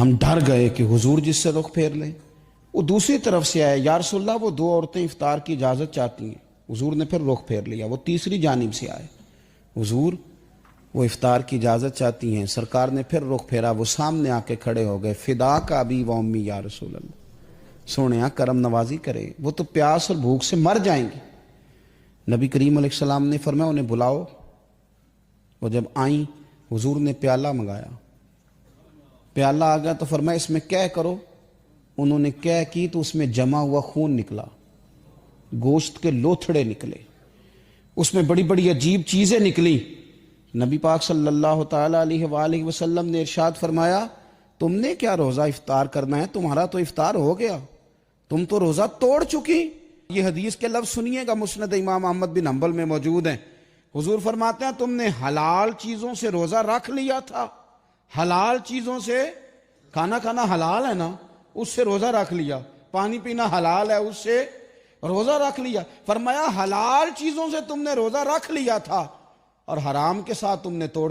ہم ڈر گئے کہ حضور جس سے رخ پھیر لیں۔ وہ دوسری طرف سے آئے، یا رسول اللہ وہ دو عورتیں افطار کی اجازت چاہتی ہیں۔ حضور نے پھر رخ پھیر لیا۔ وہ تیسری جانب سے آئے، حضور وہ افطار کی اجازت چاہتی ہیں۔ سرکار نے پھر رخ پھیرا، وہ سامنے آ کے کھڑے ہو گئے، فدا کا ابی و امی یا رسول اللہ، سونے کرم نوازی کرے، وہ تو پیاس اور بھوک سے مر جائیں گے۔ نبی کریم علیہ السلام نے فرمایا انہیں بلاؤ۔ وہ جب آئیں، حضور نے پیالہ منگایا، پیالہ آ گیا تو فرمایا اس میں کیا کرو۔ انہوں نے کیا کی تو اس میں جمع ہوا خون نکلا، گوشت کے لوتھڑے نکلے، اس میں بڑی بڑی عجیب چیزیں نکلی۔ نبی پاک صلی اللہ تعالیٰ علیہ وآلہ وسلم نے ارشاد فرمایا تم نے کیا روزہ افطار کرنا ہے، تمہارا تو افطار ہو گیا، تم تو روزہ توڑ چکی۔ یہ حدیث کے لفظ سنیے گا، مسند امام احمد بن حنبل میں موجود ہیں۔ حضور فرماتے ہیں تم نے حلال چیزوں سے روزہ رکھ لیا تھا، حلال چیزوں سے، کھانا کھانا حلال ہے نا، اس سے روزہ رکھ لیا، پانی پینا حلال ہے، اس سے روزہ رکھ لیا۔ فرمایا حلال چیزوں سے تم نے روزہ رکھ لیا تھا اور حرام کے ساتھ تم نے توڑ